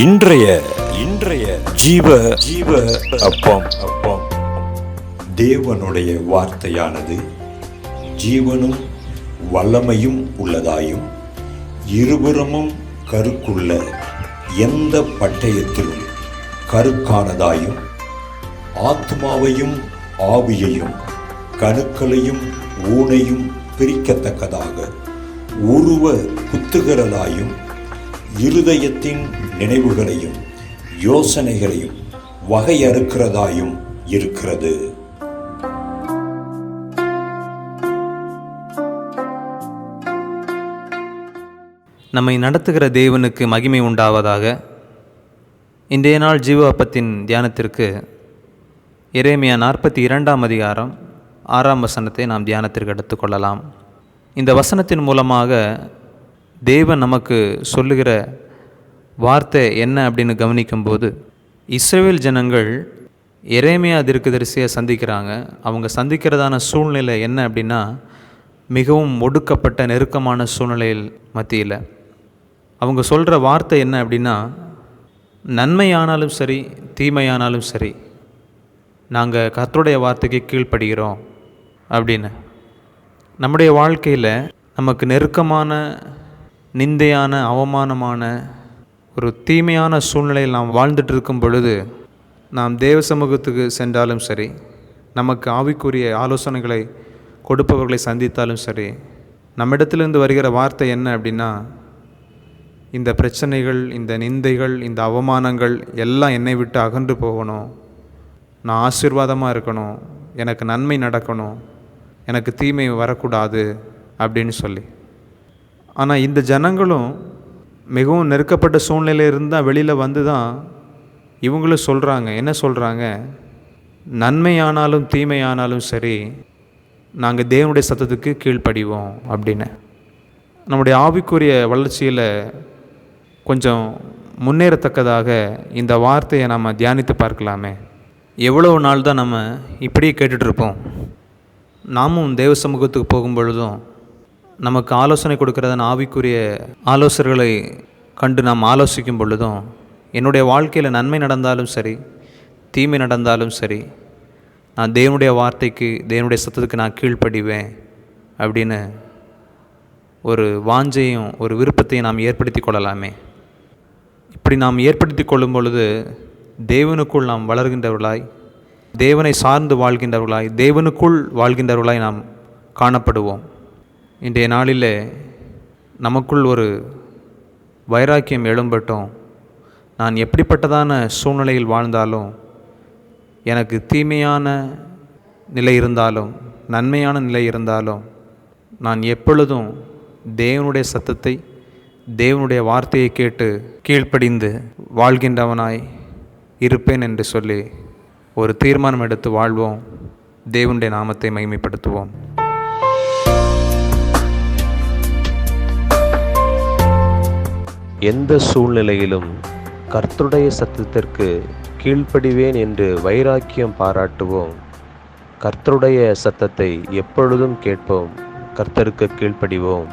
இன்றைய இன்றைய ஜீவ ஜீவ அப்பம் அப்பம் தேவனுடைய வார்த்தையானது ஜீவனும் வல்லமையும் உள்ளதாயும் இருபுறமும் கருக்குள்ள எந்த பட்டயத்திலும் கருக்கானதாயும் ஆத்மாவையும் ஆவியையும் கணுக்களையும் ஊனையும் பிரிக்கத்தக்கதாக உருவ குத்துகிறதாயும் இருதயத்தின் நினைவுகளையும் யோசனைகளையும் வகையறுக்கிறதாயும் இருக்கிறது. நம்மை நடத்துகிற தேவனுக்கு மகிமை உண்டாவதாக. இன்றைய நாள் ஜீவ அப்பத்தின் தியானத்திற்கு எரேமியா 42 அதிகாரம் 6 வசனத்தை நாம் தியானத்திற்கு எடுத்துக்கொள்ளலாம். இந்த வசனத்தின் மூலமாக தேவன் நமக்கு சொல்லுகிற வார்த்தை என்ன அப்படின்னு கவனிக்கும்போது, இஸ்ரவேல் ஜனங்கள் எரேமியா தீர்க்கதரிசியை சந்திக்கிறாங்க. அவங்க சந்திக்கிறதான சூழ்நிலை என்ன அப்படின்னா, மிகவும் ஒடுக்கப்பட்ட நெருக்கமான சூழ்நிலையில் மத்தியில் அவங்க சொல்கிற வார்த்தை என்ன அப்படின்னா, நன்மையானாலும் சரி தீமையானாலும் சரி நாங்கள் கர்த்தருடைய வார்த்தைக்கு கீழ்ப்படுகிறோம் அப்படின்னு. நம்முடைய வாழ்க்கையில் நமக்கு நெருக்கமான நிந்தையான அவமானமான ஒரு தீமையான சூழ்நிலையில் நாம் வாழ்ந்துட்டு இருக்கும் பொழுது, நாம் தேவ சமூகத்துக்கு சென்றாலும் சரி, நமக்கு ஆவிக்குரிய ஆலோசனைகளை கொடுப்பவர்களை சந்தித்தாலும் சரி, நம்மிடத்திலிருந்து வருகிற வார்த்தை என்ன அப்படின்னா, இந்த பிரச்சனைகள், இந்த நிந்தைகள், இந்த அவமானங்கள் எல்லாம் என்னை விட்டு அகன்று போகணும், நான் ஆசீர்வாதமாக இருக்கணும், எனக்கு நன்மை நடக்கணும், எனக்கு தீமை வரக்கூடாது அப்படின்னு சொல்லி. ஆனால் இந்த ஜனங்களும் மிகவும் நெருக்கப்பட்ட சூழ்நிலையிலிருந்து தான் வெளியில் வந்து தான் இவங்களும் சொல்கிறாங்க. என்ன சொல்கிறாங்க? நன்மையானாலும் தீமையானாலும் சரி நாங்கள் தேவனுடைய சத்தத்துக்கு கீழ்ப்படிவோம் அப்படின்னு. நம்முடைய ஆவிக்குரிய வளர்ச்சியில் கொஞ்சம் முன்னேறத்தக்கதாக இந்த வார்த்தையை நம்ம தியானித்து பார்க்கலாமே. எவ்வளவு நாள் தான் நம்ம இப்படியே கேட்டுட்ருப்போம்? நாமும் தேவ சமூகத்துக்கு போகும் பொழுதும் நமக்கு ஆலோசனை கொடுக்குறதான ஆவிக்குரிய ஆலோசகர்களை கண்டு நாம் ஆலோசிக்கும் பொழுதும், என்னுடைய வாழ்க்கையில் நன்மை நடந்தாலும் சரி தீமை நடந்தாலும் சரி நான் தேவனுடைய வார்த்தைக்கு, தேவனுடைய சத்தத்துக்கு நான் கீழ்ப்படிவேன் அப்படின்னு ஒரு வாஞ்சையும் ஒரு விருப்பத்தையும் நாம் ஏற்படுத்தி கொள்ளலாமே. இப்படி நாம் ஏற்படுத்தி கொள்ளும் பொழுது தேவனுக்குள் நாம் வளர்கின்றவர்களாய், தேவனை சார்ந்து வாழ்கின்றவர்களாய், தேவனுக்குள் வாழ்கின்றவர்களாய் நாம் காணப்படுவோம். இன்றைய நாளில் நமக்குள் ஒரு வைராக்கியம் எழும்பட்டும். நான் எப்படிப்பட்டதான சூழ்நிலையில் வாழ்ந்தாலும், எனக்கு தீமையான நிலை இருந்தாலும் நன்மையான நிலை இருந்தாலும், நான் எப்பொழுதும் தேவனுடைய சத்தத்தை, தேவனுடைய வார்த்தையை கேட்டு கீழ்ப்படிந்து வாழ்கின்றவனாய் இருப்பேன் என்று சொல்லி ஒரு தீர்மானம் எடுத்து வாழ்வோம். தேவனுடைய நாமத்தை மகிமைப்படுத்துவோம். எந்த சூழ்நிலையிலும் கர்த்தருடைய சத்தத்திற்கு கீழ்ப்படிவேன் என்று வைராக்கியம் பாராட்டுவோம். கர்த்தருடைய சத்தத்தை எப்பொழுதும் கேட்போம். கர்த்தருக்கு கீழ்ப்படிவோம்.